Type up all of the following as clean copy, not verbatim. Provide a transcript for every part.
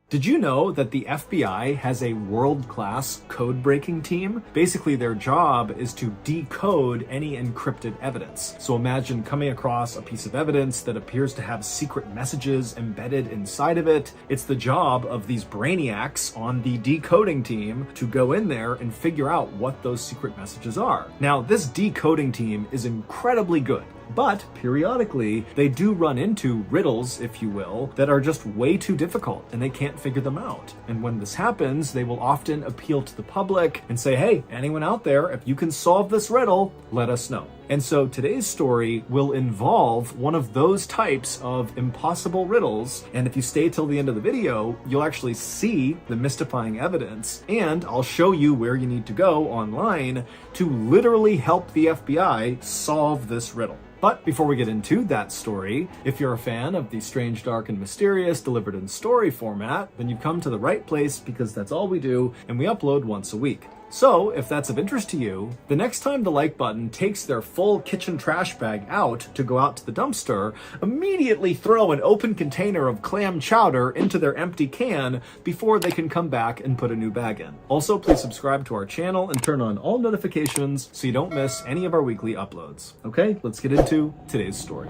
Did you know that the FBI has a world-class code-breaking team? Basically, their job is to decode any encrypted evidence. So imagine coming across a piece of evidence that appears to have secret messages embedded inside of it. It's the job of these brainiacs on the decoding team to go in there and figure out what those secret messages are. Now, this decoding team is incredibly good. But periodically, they do run into riddles, if you will, that are just way too difficult and they can't figure them out. And when this happens, they will often appeal to the public and say, hey, anyone out there, if you can solve this riddle, let us know. And so today's story will involve one of those types of impossible riddles. And if you stay till the end of the video, you'll actually see the mystifying evidence. And I'll show you where you need to go online to literally help the FBI solve this riddle. But before we get into that story, if you're a fan of the strange, dark, and mysterious delivered in story format, then you've come to the right place because that's all we do, and we upload once a week. So, if that's of interest to you, the next time the like button takes their full kitchen trash bag out to go out to the dumpster, immediately throw an open container of clam chowder into their empty can before they can come back and put a new bag in. Also, please subscribe to our channel and turn on all notifications so you don't miss any of our weekly uploads. Okay, let's get into today's story.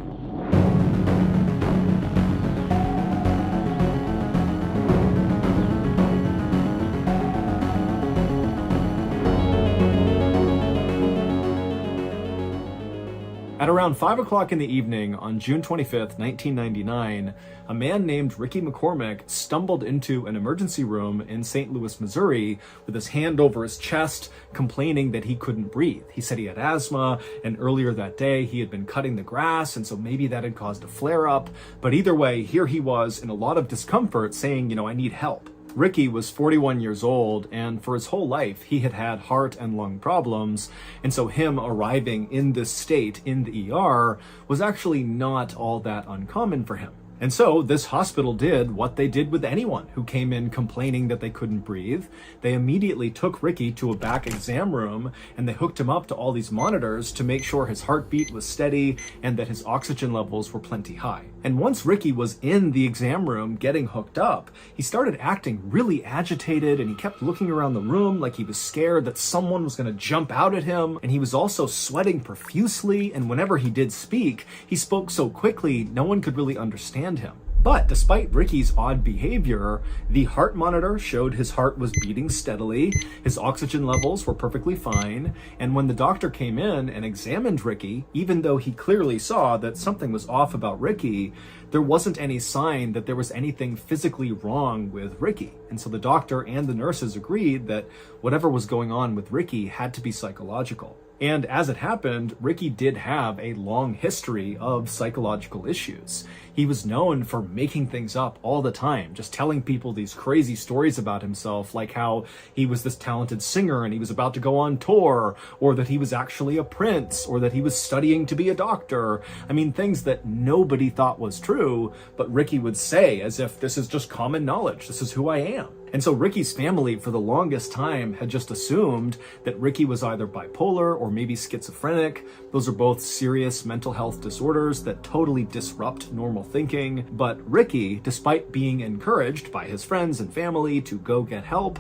At around 5 o'clock in the evening on June 25th, 1999, a man named Ricky McCormack stumbled into an emergency room in St. Louis, Missouri, with his hand over his chest, complaining that he couldn't breathe. He said he had asthma, and earlier that day he had been cutting the grass, and so maybe that had caused a flare-up. But either way, here he was in a lot of discomfort saying, I need help. Ricky was 41 years old, and for his whole life, he had had heart and lung problems, and so him arriving in this state in the ER was actually not all that uncommon for him. And so this hospital did what they did with anyone who came in complaining that they couldn't breathe. They immediately took Ricky to a back exam room and they hooked him up to all these monitors to make sure his heartbeat was steady and that his oxygen levels were plenty high. And once Ricky was in the exam room getting hooked up, he started acting really agitated and he kept looking around the room like he was scared that someone was going to jump out at him. And he was also sweating profusely, and whenever he did speak, he spoke so quickly no one could really understand him. But despite Ricky's odd behavior, the heart monitor showed his heart was beating steadily, his oxygen levels were perfectly fine, and when the doctor came in and examined Ricky, even though he clearly saw that something was off about Ricky, there wasn't any sign that there was anything physically wrong with Ricky. And so the doctor and the nurses agreed that whatever was going on with Ricky had to be psychological. And as it happened, Ricky did have a long history of psychological issues. He was known for making things up all the time, just telling people these crazy stories about himself, like how he was this talented singer and he was about to go on tour, or that he was actually a prince, or that he was studying to be a doctor. I mean, things that nobody thought was true, but Ricky would say as if this is just common knowledge, this is who I am. And so Ricky's family for the longest time had just assumed that Ricky was either bipolar or maybe schizophrenic. Those are both serious mental health disorders that totally disrupt normal thinking. But Ricky, despite being encouraged by his friends and family to go get help,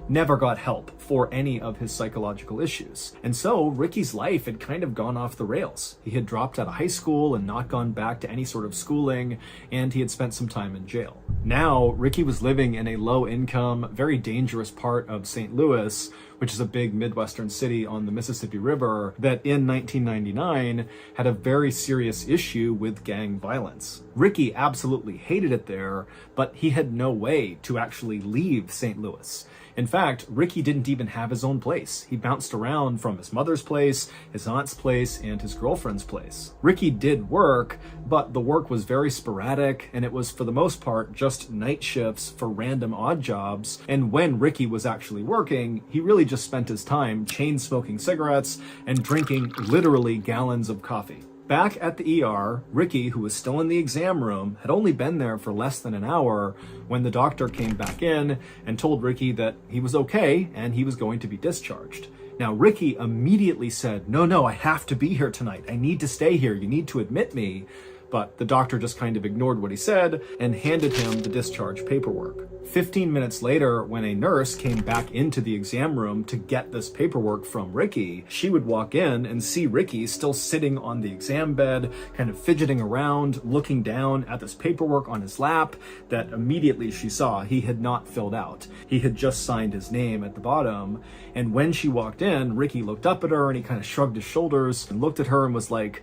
never got help for any of his psychological issues. And so Ricky's life had kind of gone off the rails. He had dropped out of high school and not gone back to any sort of schooling, and he had spent some time in jail. Now, Ricky was living in a low-income, very dangerous part of St. Louis, which is a big Midwestern city on the Mississippi River that in 1999 had a very serious issue with gang violence. Ricky absolutely hated it there, but he had no way to actually leave St. Louis. In fact, Ricky didn't even have his own place. He bounced around from his mother's place, his aunt's place, and his girlfriend's place. Ricky did work, but the work was very sporadic, and it was for the most part just night shifts for random odd jobs. And when Ricky was actually working, he really just spent his time chain smoking cigarettes and drinking literally gallons of coffee. Back at the ER, Ricky, who was still in the exam room, had only been there for less than an hour when the doctor came back in and told Ricky that he was okay and he was going to be discharged. Now, Ricky immediately said, no, I have to be here tonight. I need to stay here. You need to admit me. but the doctor just kind of ignored what he said and handed him the discharge paperwork. 15 minutes later, when a nurse came back into the exam room to get this paperwork from Ricky, she would walk in and see Ricky still sitting on the exam bed, kind of fidgeting around, looking down at this paperwork on his lap that immediately she saw he had not filled out. He had just signed his name at the bottom. And when she walked in, Ricky looked up at her and he kind of shrugged his shoulders and looked at her and was like,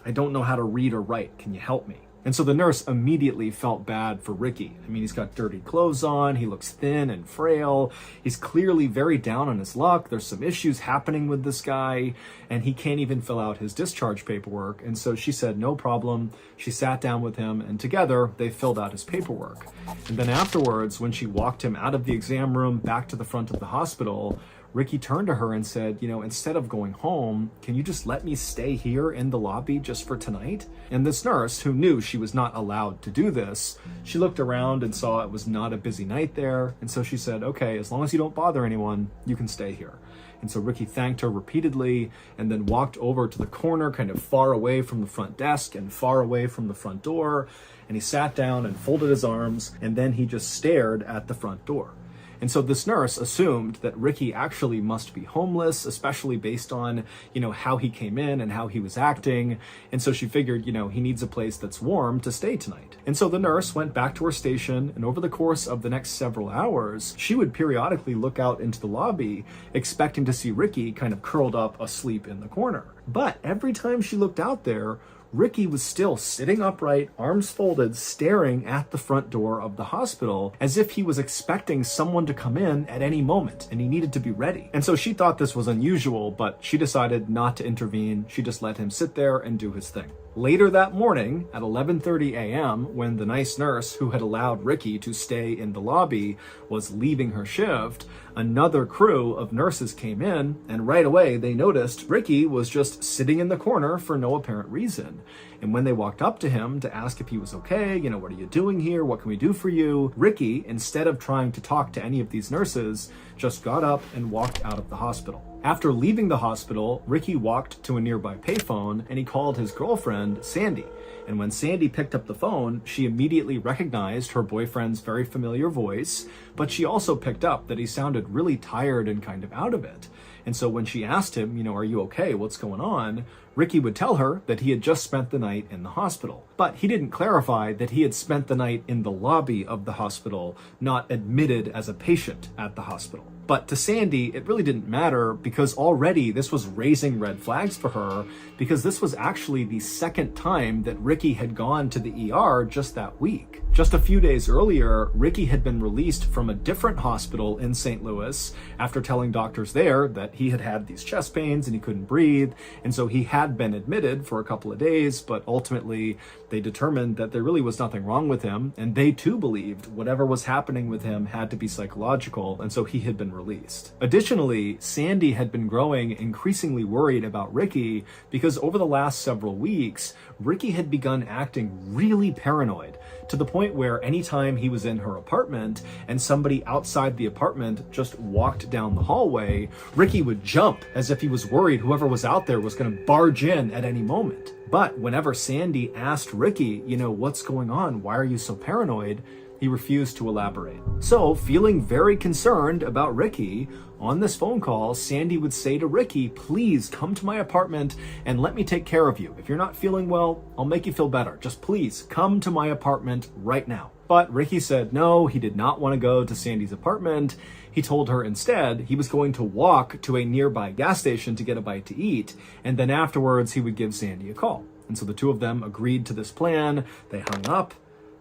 "I don't know how to read or write. Can you help me?" And so the nurse immediately felt bad for Ricky. I mean, he's got dirty clothes on, he looks thin and frail, he's clearly very down on his luck, there's some issues happening with this guy, and he can't even fill out his discharge paperwork. And so she said, no problem. She sat down with him, and together they filled out his paperwork. And then afterwards, when she walked him out of the exam room back to the front of the hospital, Ricky turned to her and said, instead of going home, can you just let me stay here in the lobby just for tonight? And this nurse, who knew she was not allowed to do this, she looked around and saw it was not a busy night there. And so she said, okay, as long as you don't bother anyone, you can stay here. And so Ricky thanked her repeatedly and then walked over to the corner, kind of far away from the front desk and far away from the front door. And he sat down and folded his arms, and then he just stared at the front door. And so this nurse assumed that Ricky actually must be homeless, especially based on, how he came in and how he was acting. And so she figured, he needs a place that's warm to stay tonight. And so the nurse went back to her station, and over the course of the next several hours, she would periodically look out into the lobby, expecting to see Ricky kind of curled up asleep in the corner. But every time she looked out there, Ricky was still sitting upright, arms folded, staring at the front door of the hospital as if he was expecting someone to come in at any moment and he needed to be ready. And so she thought this was unusual, but she decided not to intervene. She just let him sit there and do his thing. Later that morning at 11:30 a.m., when the nice nurse who had allowed Ricky to stay in the lobby was leaving her shift, another crew of nurses came in, and right away they noticed Ricky was just sitting in the corner for no apparent reason. And when they walked up to him to ask if he was okay, what are you doing here? What can we do for you? Ricky, instead of trying to talk to any of these nurses, just got up and walked out of the hospital. After leaving the hospital, Ricky walked to a nearby payphone and he called his girlfriend, Sandy. And when Sandy picked up the phone, she immediately recognized her boyfriend's very familiar voice, but she also picked up that he sounded really tired and kind of out of it. And so when she asked him, are you okay? What's going on? Ricky would tell her that he had just spent the night in the hospital. But he didn't clarify that he had spent the night in the lobby of the hospital, not admitted as a patient at the hospital. But to Sandy, it really didn't matter because already this was raising red flags for her, because this was actually the second time that Ricky had gone to the ER just that week. Just a few days earlier, Ricky had been released from a different hospital in St. Louis after telling doctors there that he had had these chest pains and he couldn't breathe. And so he had been admitted for a couple of days, but ultimately they determined that there really was nothing wrong with him. And they too believed whatever was happening with him had to be psychological. And so he had been released. Additionally, Sandy had been growing increasingly worried about Ricky because over the last several weeks, Ricky had begun acting really paranoid, to the point where anytime he was in her apartment and somebody outside the apartment just walked down the hallway, Ricky would jump as if he was worried whoever was out there was going to barge in at any moment. But whenever Sandy asked Ricky, what's going on? Why are you so paranoid? He refused to elaborate. So, feeling very concerned about Ricky, on this phone call, Sandy would say to Ricky, please come to my apartment and let me take care of you. If you're not feeling well, I'll make you feel better. Just please come to my apartment right now. But Ricky said no, he did not want to go to Sandy's apartment. He told her instead he was going to walk to a nearby gas station to get a bite to eat, and then afterwards he would give Sandy a call. And so the two of them agreed to this plan. They hung up.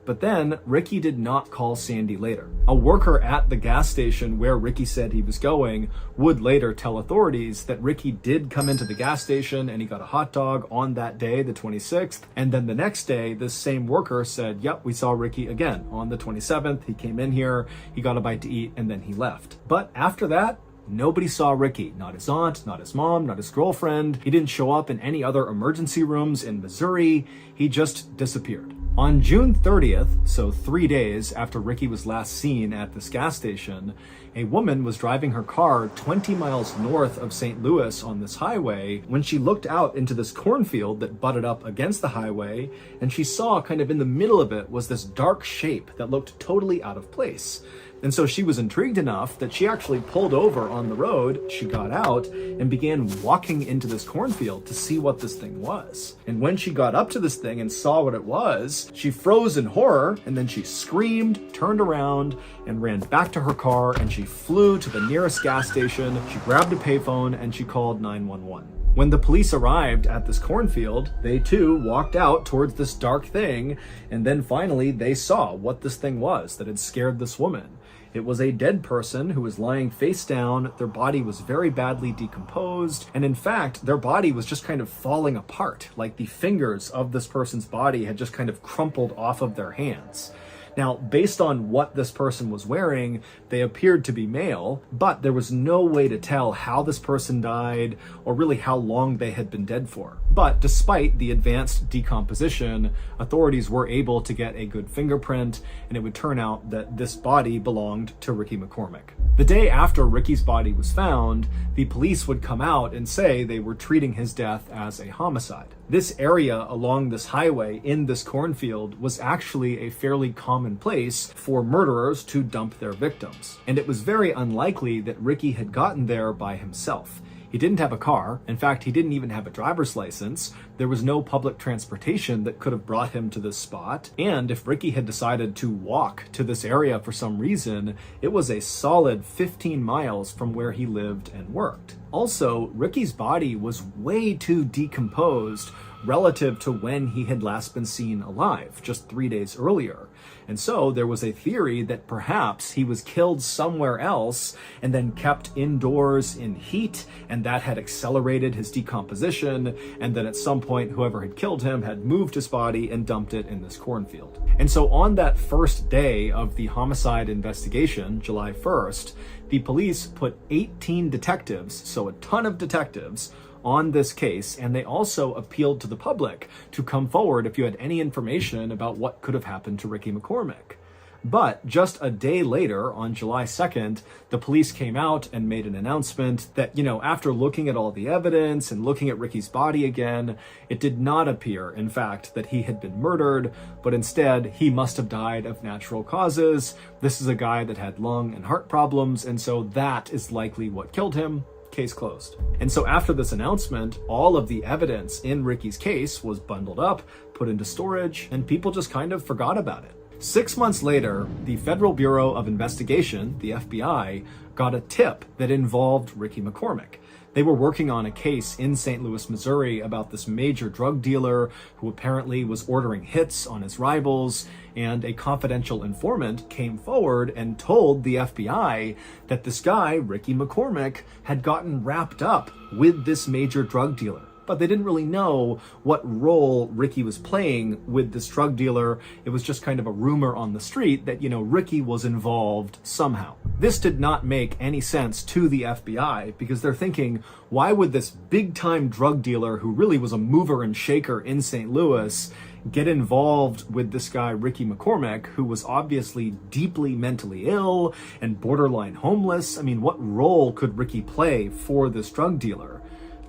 But then Ricky did not call Sandy later. A worker at the gas station where Ricky said he was going would later tell authorities that Ricky did come into the gas station and he got a hot dog on that day, the 26th. And then the next day, this same worker said, yep, we saw Ricky again on the 27th. He came in here, he got a bite to eat, and then he left. But after that, nobody saw Ricky. Not his aunt, not his mom, not his girlfriend. He didn't show up in any other emergency rooms in Missouri. He just disappeared. On June 30th, so 3 days after Ricky was last seen at this gas station, a woman was driving her car 20 miles north of St. Louis on this highway when she looked out into this cornfield that butted up against the highway, and she saw kind of in the middle of it was this dark shape that looked totally out of place. And so she was intrigued enough that she actually pulled over on the road, she got out, and began walking into this cornfield to see what this thing was. And when she got up to this thing and saw what it was, she froze in horror, and then she screamed, turned around, and ran back to her car, and she flew to the nearest gas station, she grabbed a payphone, and she called 911. When the police arrived at this cornfield, they too walked out towards this dark thing, and then finally they saw what this thing was that had scared this woman. It was a dead person who was lying face down. Their body was very badly decomposed. And in fact, their body was just kind of falling apart. Like the fingers of this person's body had just kind of crumpled off of their hands. Now, based on what this person was wearing, they appeared to be male, but there was no way to tell how this person died or really how long they had been dead for. But despite the advanced decomposition, authorities were able to get a good fingerprint, and it would turn out that this body belonged to Ricky McCormack. The day after Ricky's body was found, the police would come out and say they were treating his death as a homicide. This area along this highway in this cornfield was actually a fairly common place for murderers to dump their victims. And it was very unlikely that Ricky had gotten there by himself. He didn't have a car. In fact, he didn't even have a driver's license. There was no public transportation that could have brought him to this spot. And if Ricky had decided to walk to this area for some reason, it was a solid 15 miles from where he lived and worked. Also, Ricky's body was way too decomposed relative to when he had last been seen alive, just 3 days earlier. And so there was a theory that perhaps he was killed somewhere else and then kept indoors in heat, and that had accelerated his decomposition, and that at some point whoever had killed him had moved his body and dumped it in this cornfield. And so on that first day of the homicide investigation, July 1st, the police put 18 detectives, so a ton of detectives, on this case, and they also appealed to the public to come forward if you had any information about what could have happened to Ricky McCormack. But just a day later, on July 2nd, the police came out and made an announcement that, after looking at all the evidence and looking at Ricky's body again, it did not appear, in fact, that he had been murdered, but instead he must have died of natural causes. This is a guy that had lung and heart problems, and so that is likely what killed him. Case closed. And so after this announcement, all of the evidence in Ricky's case was bundled up, put into storage, and people just kind of forgot about it. 6 months later, the Federal Bureau of Investigation, the FBI, got a tip that involved Ricky McCormack. They were working on a case in St. Louis, Missouri about this major drug dealer who apparently was ordering hits on his rivals, and a confidential informant came forward and told the FBI that this guy, Ricky McCormack, had gotten wrapped up with this major drug dealer. But they didn't really know what role Ricky was playing with this drug dealer. It was just kind of a rumor on the street that, Ricky was involved somehow. This did not make any sense to the FBI because they're thinking, why would this big-time drug dealer who really was a mover and shaker in St. Louis get involved with this guy, Ricky McCormack, who was obviously deeply mentally ill and borderline homeless? I mean, what role could Ricky play for this drug dealer?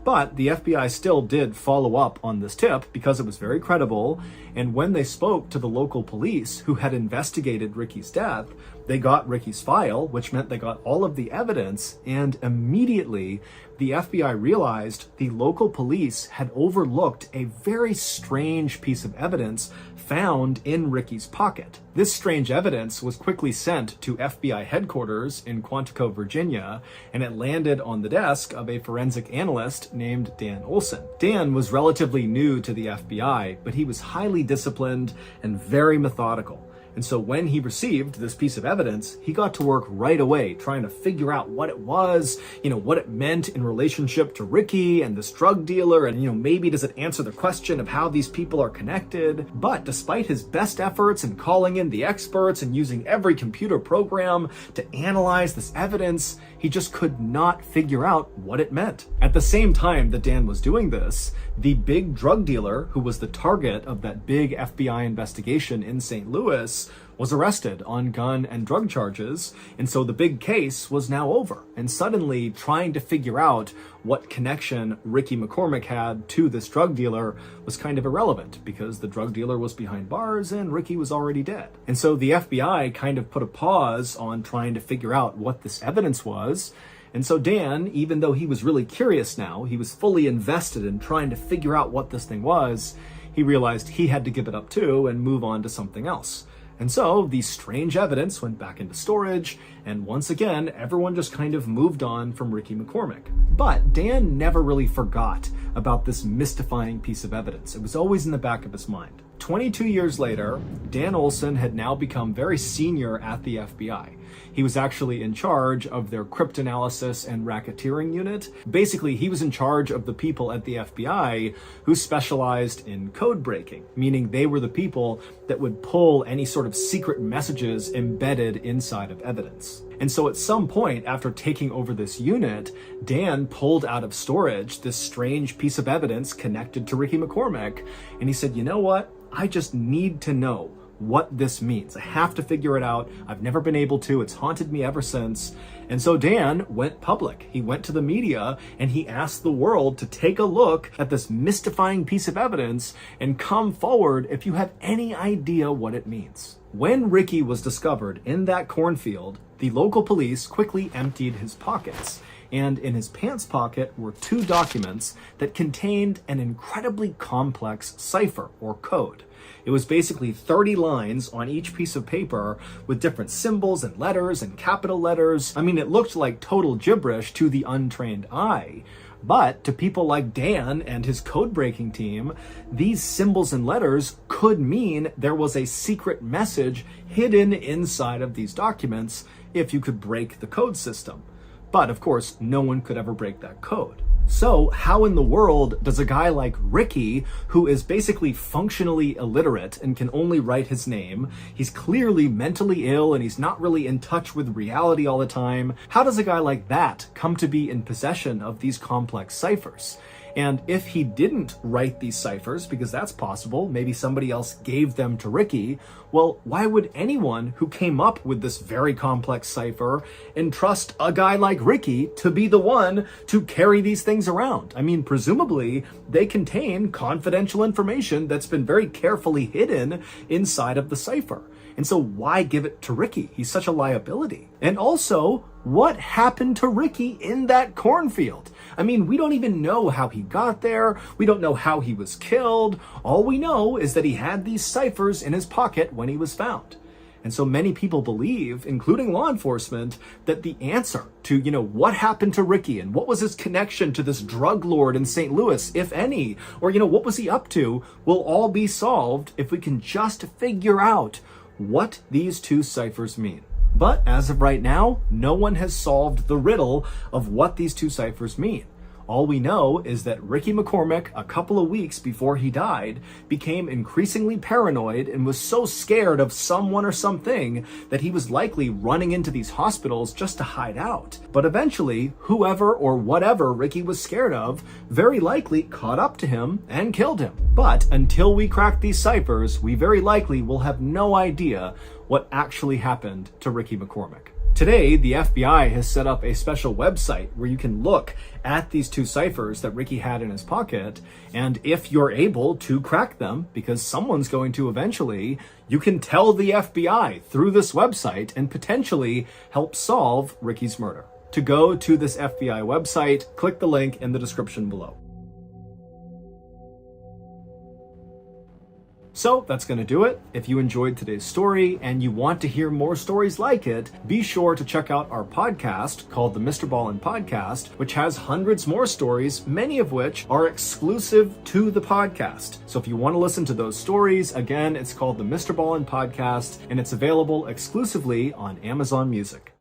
But the FBI still did follow up on this tip because it was very credible, and when they spoke to the local police who had investigated Ricky's death, they got Ricky's file, which meant they got all of the evidence, and immediately the FBI realized the local police had overlooked a very strange piece of evidence found in Ricky's pocket. This strange evidence was quickly sent to FBI headquarters in Quantico, Virginia, and it landed on the desk of a forensic analyst named Dan Olson. Dan was relatively new to the FBI, but he was highly disciplined and very methodical. And so when he received this piece of evidence, he got to work right away trying to figure out what it was, what it meant in relationship to Ricky and this drug dealer, and maybe does it answer the question of how these people are connected. But despite his best efforts in calling in the experts and using every computer program to analyze this evidence, he just could not figure out what it meant. At the same time that Dan was doing this, the big drug dealer who was the target of that big FBI investigation in St. Louis was arrested on gun and drug charges, and so the big case was now over. And suddenly, trying to figure out what connection Ricky McCormack had to this drug dealer was kind of irrelevant, because the drug dealer was behind bars and Ricky was already dead. And so the FBI kind of put a pause on trying to figure out what this evidence was. And so Dan, even though he was really curious now, he was fully invested in trying to figure out what this thing was, he realized he had to give it up too and move on to something else. And so the strange evidence went back into storage, and once again, everyone just kind of moved on from Ricky McCormack. But Dan never really forgot about this mystifying piece of evidence. It was always in the back of his mind. 22 years later, Dan Olson had now become very senior at the FBI. He was actually in charge of their cryptanalysis and racketeering unit. Basically, he was in charge of the people at the FBI who specialized in code breaking, meaning they were the people that would pull any sort of secret messages embedded inside of evidence. And so at some point after taking over this unit, Dan pulled out of storage this strange piece of evidence connected to Ricky McCormack, and he said, you know what? I just need to know what this means. I have to figure it out. I've never been able to. It's haunted me ever since. And so Dan went public. He went to the media and he asked the world to take a look at this mystifying piece of evidence and come forward if you have any idea what it means. When Ricky was discovered in that cornfield, the local police quickly emptied his pockets. And in his pants pocket were 2 documents that contained an incredibly complex cipher or code. It was basically 30 lines on each piece of paper with different symbols and letters and capital letters. I mean, it looked like total gibberish to the untrained eye. But to people like Dan and his code-breaking team, these symbols and letters could mean there was a secret message hidden inside of these documents if you could break the code system. But of course, no one could ever break that code. So how in the world does a guy like Ricky, who is basically functionally illiterate and can only write his name, he's clearly mentally ill and he's not really in touch with reality all the time, how does a guy like that come to be in possession of these complex ciphers? And if he didn't write these ciphers, because that's possible, maybe somebody else gave them to Ricky, well, why would anyone who came up with this very complex cipher entrust a guy like Ricky to be the one to carry these things around? I mean, presumably, they contain confidential information that's been very carefully hidden inside of the cipher. And so why give it to Ricky? He's such a liability. And also, what happened to Ricky in that cornfield? I mean, we don't even know how he got there. We don't know how he was killed. All we know is that he had these ciphers in his pocket when he was found. And so many people believe, including law enforcement, that the answer to, what happened to Ricky and what was his connection to this drug lord in St. Louis, if any, or, what was he up to, will all be solved if we can just figure out what these 2 ciphers mean. But as of right now, no one has solved the riddle of what these 2 ciphers mean. All we know is that Ricky McCormack, a couple of weeks before he died, became increasingly paranoid and was so scared of someone or something that he was likely running into these hospitals just to hide out. But eventually, whoever or whatever Ricky was scared of very likely caught up to him and killed him. But until we crack these ciphers, we very likely will have no idea what actually happened to Ricky McCormack. Today, the FBI has set up a special website where you can look at these 2 ciphers that Ricky had in his pocket, and if you're able to crack them, because someone's going to eventually, you can tell the FBI through this website and potentially help solve Ricky's murder. To go to this FBI website, click the link in the description below. So that's going to do it. If you enjoyed today's story and you want to hear more stories like it, be sure to check out our podcast called the Mr. Ballin Podcast, which has hundreds more stories, many of which are exclusive to the podcast. So if you want to listen to those stories, again, it's called the Mr. Ballin Podcast, and it's available exclusively on Amazon Music.